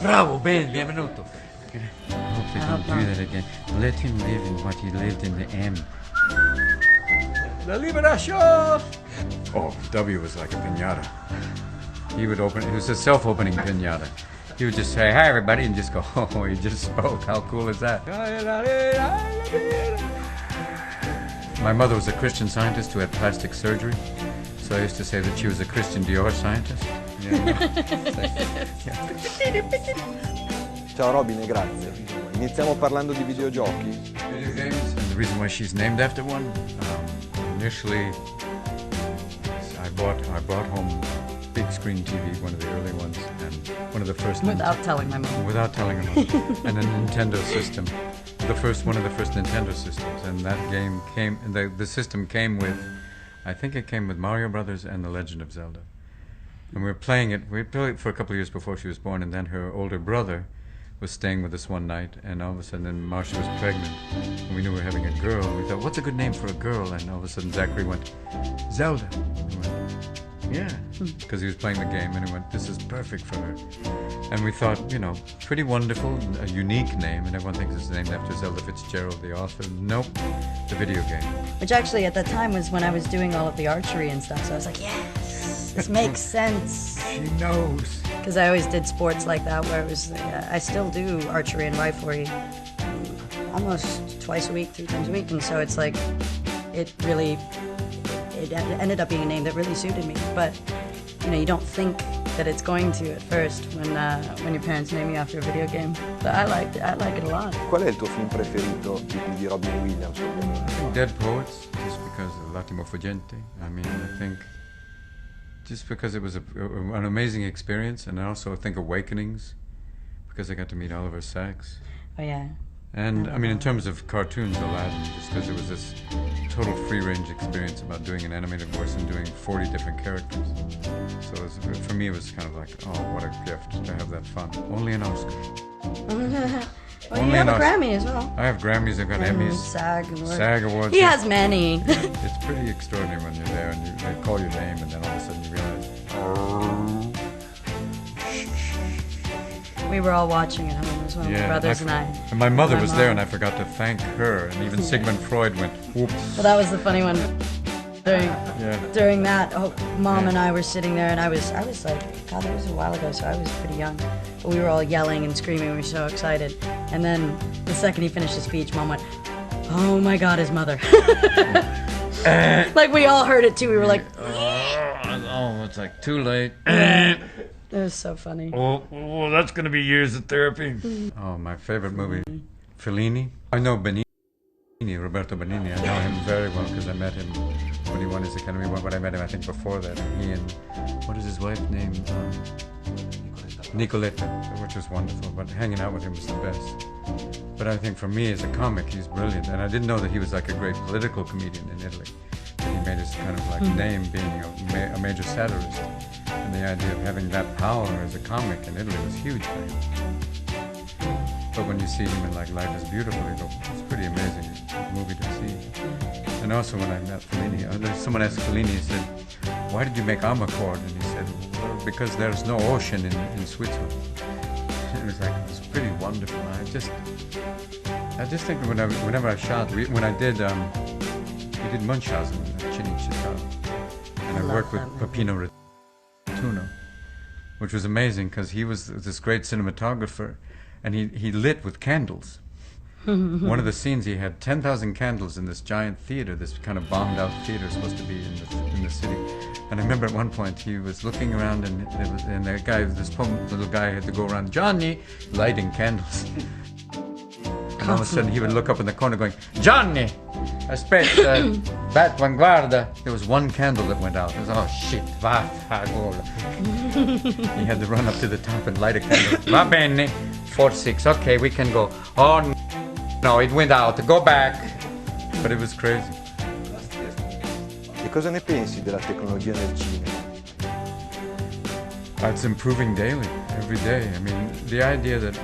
Bravo, Ben, benvenuto. Hope they don't do that again. Let him live in what he lived in the M. La liberación! Oh, W was like a piñata. He would open, it was a self-opening piñata. He would just say, hi everybody, and just go, oh, he just spoke. How cool is that? My mother was a Christian scientist who had plastic surgery. So I used to say that she was a Christian Dior scientist. Ciao Robin e grazie. Iniziamo parlando di videogiochi. Video games, and the reason why she's named after one. Initially, I brought home a big screen TV, one of the early ones, and one of the first. Without telling my mom. Without telling her mom, and a Nintendo system, one of the first Nintendo systems, and that game came. The system came with, I think it came with Mario Brothers and The Legend of Zelda. And we were playing it. We played it for a couple of years before she was born, and then her older brother was staying with us one night, and all of a sudden, then Marcia was pregnant, and we knew we were having a girl. And we thought, what's a good name for a girl? And all of a sudden, Zachary went, Zelda. And we went, yeah, because he was playing the game, and he went, this is perfect for her. And we thought, pretty wonderful, a unique name, and everyone thinks it's named after Zelda Fitzgerald, the author. Nope, the video game. Which actually at that time was when I was doing all of the archery and stuff, so I was like, yes, this makes sense. She knows. Because I always did sports like that where it was, I still do archery and riflery almost twice a week, 3 times a week, and so it's like, it ended up being a name that really suited me, but you don't think that it's going to at first when your parents name you after a video game, but I like it a lot. Qual è il tuo film preferito di Robin Williams? Dead Poets, just because of L'Attimo Fuggente. I mean, I think just because it was an amazing experience, and I also think Awakenings, because I got to meet Oliver Sacks. Oh yeah. And I mean, in terms of cartoons, Aladdin, just because it was this total free-range experience about doing an animated voice and doing 40 different characters. So for me, it was kind of like, oh, what a gift to have that fun. Only an Oscar. Well, you have a Grammy as well. I have Grammys, I've got Emmys. SAG Awards. He has many. It's pretty extraordinary when you're there and they call your name and then all of a sudden you realize, We were all watching at home as well, my brothers and I. And my mother was there and I forgot to thank her, and even Sigmund Freud went, whoops. Well, that was the funny one. During that, Mom and I were sitting there, and I was like, God, that was a while ago, so I was pretty young. But we were all yelling and screaming, we were so excited. And then the second he finished his speech, Mom went, oh my God, his mother. Like we all heard it too, we were like, oh, it's like too late. It was so funny. Oh, that's going to be years of therapy. Oh, my favorite movie, Fellini. I know Benigni, Roberto Benigni. I know him very well because I met him when he won his Academy Award, but I met him, I think, before that. And he and, what is his wife's name? Nicoletta, which was wonderful, but hanging out with him was the best. But I think for me, as a comic, he's brilliant. And I didn't know that he was like a great political comedian in Italy. He made his kind of like name being a major satirist. And the idea of having that power as a comic in Italy was huge for him. But when you see him in like Life is Beautiful, it's pretty amazing movie to see. And also when I met Fellini, someone asked Fellini, he said, why did you make Amarcord? And he said, well, because there's no ocean in Switzerland. It was pretty wonderful. I just think whenever I shot, when I did, we did Munchausen in Cinecittà, and I worked with Peppino Rottuno, which was amazing because he was this great cinematographer, and he lit with candles. One of the scenes, he had 10,000 candles in this giant theater, this kind of bombed out theater supposed to be in the city. And I remember at one point he was looking around, and this poor little guy had to go around, Johnny, lighting candles. And all of a sudden he would look up in the corner going, Johnny, aspetta, Batman, guarda. There was one candle that went out. It was, oh shit, vaffanculo. He had to run up to the top and light a candle. Va bene, 4-6, okay, we can go. Oh no, it went out, go back. But it was crazy. E cosa ne pensi della tecnologia nel cinema? It's improving daily, every day. I mean, the idea that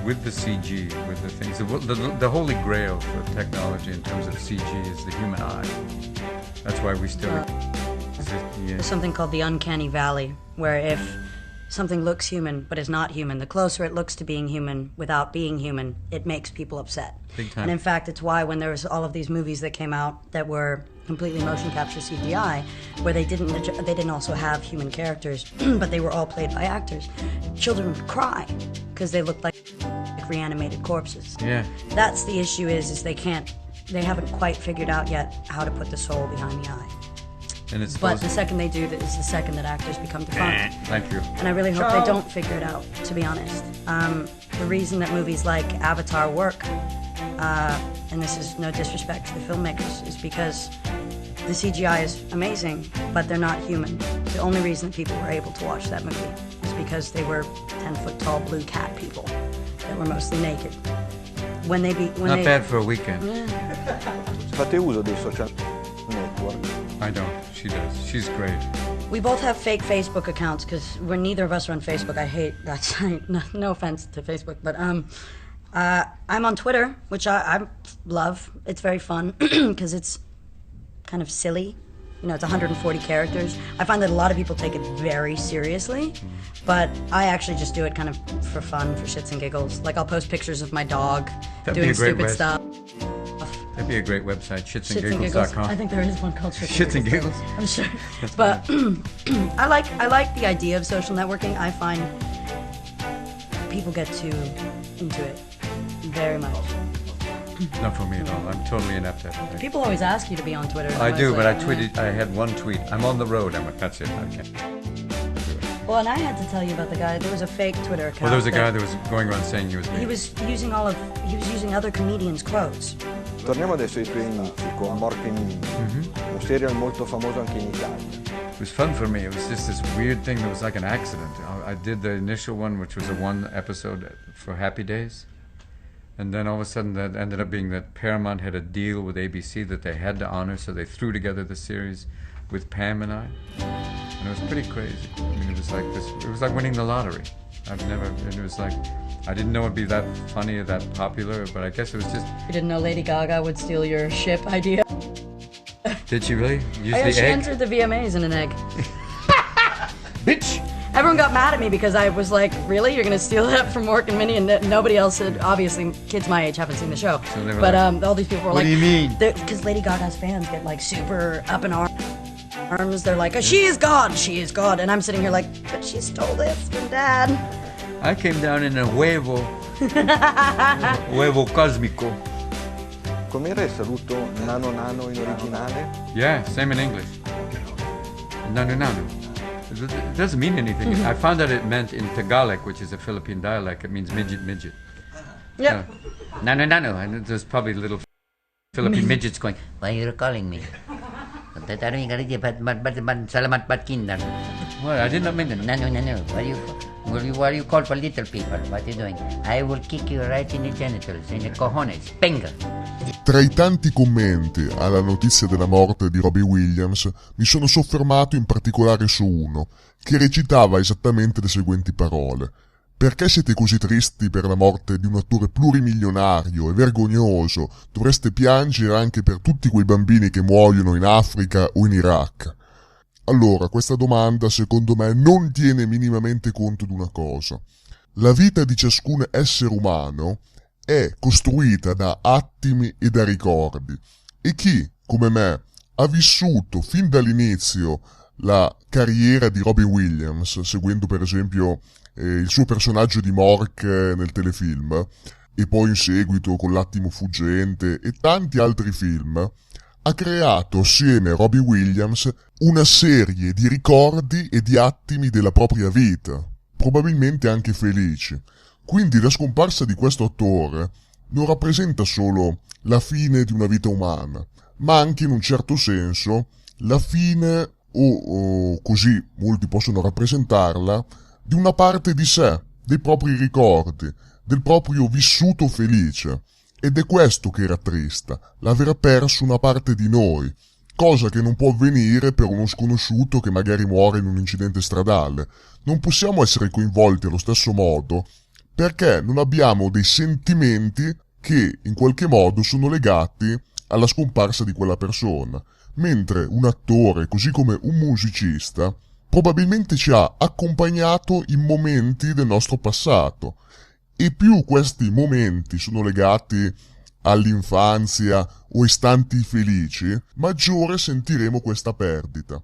with the CG, with the things, the holy grail for technology in terms of CG is the human eye. That's why we still exist. There's something called the uncanny valley, where if something looks human but is not human, the closer it looks to being human without being human, it makes people upset. Big time. And in fact, it's why when there was all of these movies that came out that were completely motion capture CGI, where they didn't also have human characters, but they were all played by actors, children would cry because they looked like reanimated corpses. Yeah. That's the issue is they haven't quite figured out yet how to put the soul behind the eye. And it's But the second they do that is the second that actors become defunct. Thank you. And I really hope they don't figure it out, to be honest. The reason that movies like Avatar work, and this is no disrespect to the filmmakers, is because the CGI is amazing, but they're not human. The only reason that people were able to watch that movie is because they were 10-foot-tall blue cat people that were mostly naked. Not bad for a weekend. Fate uso dei social network? I don't. She does. She's great. We both have fake Facebook accounts because neither of us are on Facebook. I hate that site. No offense to Facebook, but I'm on Twitter, which I love. It's very fun because it's kind of silly. You know, it's 140 characters. I find that a lot of people take it very seriously, but I actually just do it kind of for fun, for shits and giggles. Like, I'll post pictures of my dog doing stupid stuff. That'd be a great website, shitsandgiggles.com. I think there is one called Shits and Giggles. I'm sure. But I like the idea of social networking. I find people get too into it very much. Not for me at all. I'm totally inept at it. People always ask you to be on Twitter. I do, but I tweeted. I had one tweet. I'm on the road. That's it. I can't. Well, and I had to tell you about the guy. There was a fake Twitter account. Well, there was a guy that was going around saying he was me. He was using other comedians' quotes. Torniamo adesso ai tuoi inizi con Morte Robin Williams, un serial molto famoso anche in Italia. It was fun for me. It was just this weird thing that was like an accident. I did the initial one, which was a one episode for Happy Days. And then all of a sudden that ended up being that Paramount had a deal with ABC that they had to honor, so they threw together the series with Pam and I. And it was pretty crazy. I mean, it was like this. It was like winning the lottery. It was like, I didn't know it'd be that funny or that popular, but I guess it was just... You didn't know Lady Gaga would steal your ship idea? Did she really? Use Oh, yeah, the she egg? entered the VMAs in an egg. Bitch! Everyone got mad at me because I was like, really? You're going to steal that from Mork and Minnie? And nobody else had, obviously, kids my age haven't seen the show. So they were but like, all these people were what like... do you mean? Because Lady Gaga's fans get like super up in arms. They're like, she is God, she is God. And I'm sitting here like, but she stole this from Dad. I came down in a huevo. Huevo cosmico. Com'era il saluto nano nano in originale? Yeah, same in English. Nanu nanu. It doesn't mean anything. I found out it meant in Tagalog, which is a Philippine dialect, it means midget, midget. Yep. Nanu nanu. And there's probably little Philippine midgets going, Why are you calling me? Salamat bat kinder. what? I did not mean that. No. Why are you call for little people? What are you doing? I will kick you right in the genitals, in the cojones. Penga. Tra i tanti commenti alla notizia della morte di Robin Williams mi sono soffermato in particolare su uno, che recitava esattamente le seguenti parole. Perché siete così tristi per la morte di un attore plurimilionario e vergognoso? Dovreste piangere anche per tutti quei bambini che muoiono in Africa o in Iraq. Allora, questa domanda secondo me non tiene minimamente conto di una cosa. La vita di ciascun essere umano è costruita da attimi e da ricordi. E chi, come me, ha vissuto fin dall'inizio la carriera di Robin Williams, seguendo per esempio il suo personaggio di Mork nel telefilm, e poi in seguito con L'Attimo Fuggente e tanti altri film, ha creato assieme a Robin Williams una serie di ricordi e di attimi della propria vita, probabilmente anche felici. Quindi la scomparsa di questo attore non rappresenta solo la fine di una vita umana, ma anche in un certo senso la fine, o così molti possono rappresentarla, di una parte di sé, dei propri ricordi, del proprio vissuto felice. Ed è questo che rattrista, l'aver perso una parte di noi, cosa che non può avvenire per uno sconosciuto che magari muore in un incidente stradale. Non possiamo essere coinvolti allo stesso modo perché non abbiamo dei sentimenti che in qualche modo sono legati alla scomparsa di quella persona, mentre un attore, così come un musicista, probabilmente ci ha accompagnato in momenti del nostro passato, e più questi momenti sono legati all'infanzia o istanti felici, maggiore sentiremo questa perdita.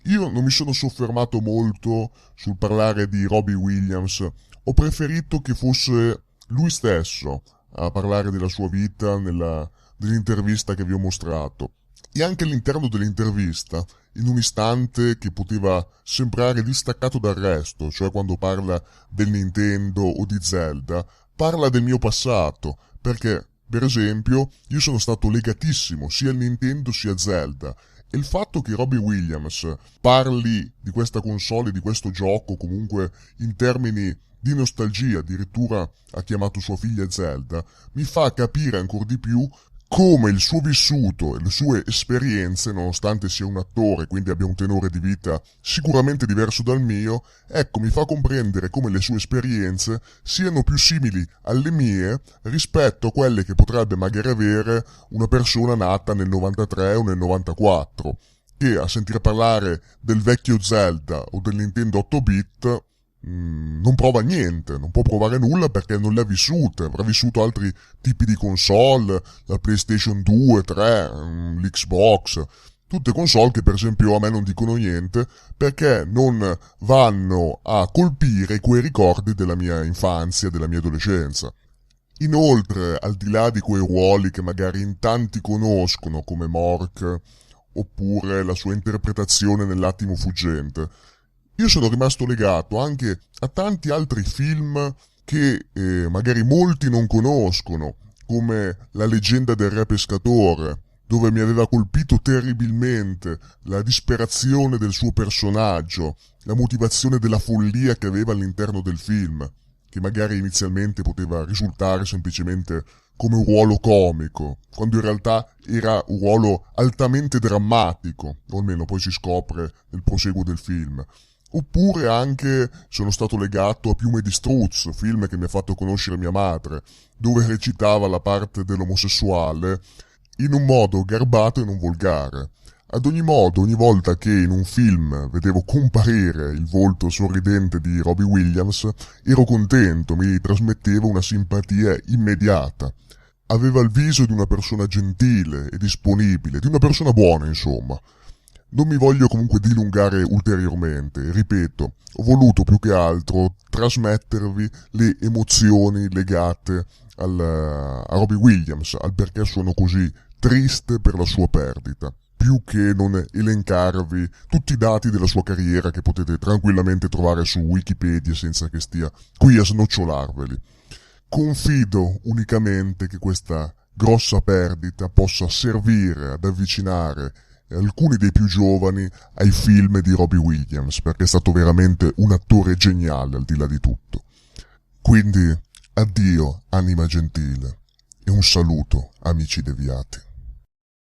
Io non mi sono soffermato molto sul parlare di Robin Williams, ho preferito che fosse lui stesso a parlare della sua vita nell'intervista che vi ho mostrato. E anche all'interno dell'intervista, in un istante che poteva sembrare distaccato dal resto, cioè quando parla del Nintendo o di Zelda, parla del mio passato, perché, per esempio, io sono stato legatissimo sia al Nintendo sia a Zelda, e il fatto che Robin Williams parli di questa console, di questo gioco, comunque in termini di nostalgia, addirittura ha chiamato sua figlia Zelda, mi fa capire ancora di più come il suo vissuto e le sue esperienze, nonostante sia un attore, quindi abbia un tenore di vita sicuramente diverso dal mio, ecco, mi fa comprendere come le sue esperienze siano più simili alle mie rispetto a quelle che potrebbe magari avere una persona nata nel 93 o nel 94, che a sentire parlare del vecchio Zelda o del Nintendo 8-bit non prova niente, non può provare nulla perché non le ha vissute, avrà vissuto altri tipi di console, la PlayStation 2, 3, l'Xbox, tutte console che per esempio a me non dicono niente perché non vanno a colpire quei ricordi della mia infanzia, della mia adolescenza. Inoltre, al di là di quei ruoli che magari in tanti conoscono come Mork oppure la sua interpretazione nell'Attimo Fuggente, io sono rimasto legato anche a tanti altri film che magari molti non conoscono, come La leggenda del re pescatore, dove mi aveva colpito terribilmente la disperazione del suo personaggio, la motivazione della follia che aveva all'interno del film, che magari inizialmente poteva risultare semplicemente come un ruolo comico, quando in realtà era un ruolo altamente drammatico, o almeno poi si scopre nel proseguo del film. Oppure anche sono stato legato a Piume di Struzzo, film che mi ha fatto conoscere mia madre, dove recitava la parte dell'omosessuale in un modo garbato e non volgare. Ad ogni modo, ogni volta che in un film vedevo comparire il volto sorridente di Robin Williams, ero contento, mi trasmetteva una simpatia immediata. Aveva il viso di una persona gentile e disponibile, di una persona buona, insomma. Non mi voglio comunque dilungare ulteriormente, ripeto, ho voluto più che altro trasmettervi le emozioni legate a Robin Williams, al perché sono così triste per la sua perdita, più che non elencarvi tutti i dati della sua carriera che potete tranquillamente trovare su Wikipedia senza che stia qui a snocciolarveli. Confido unicamente che questa grossa perdita possa servire ad avvicinare alcuni dei più giovani ai film di Robin Williams, perché è stato veramente un attore geniale al di là di tutto. Quindi addio anima gentile e un saluto amici deviati.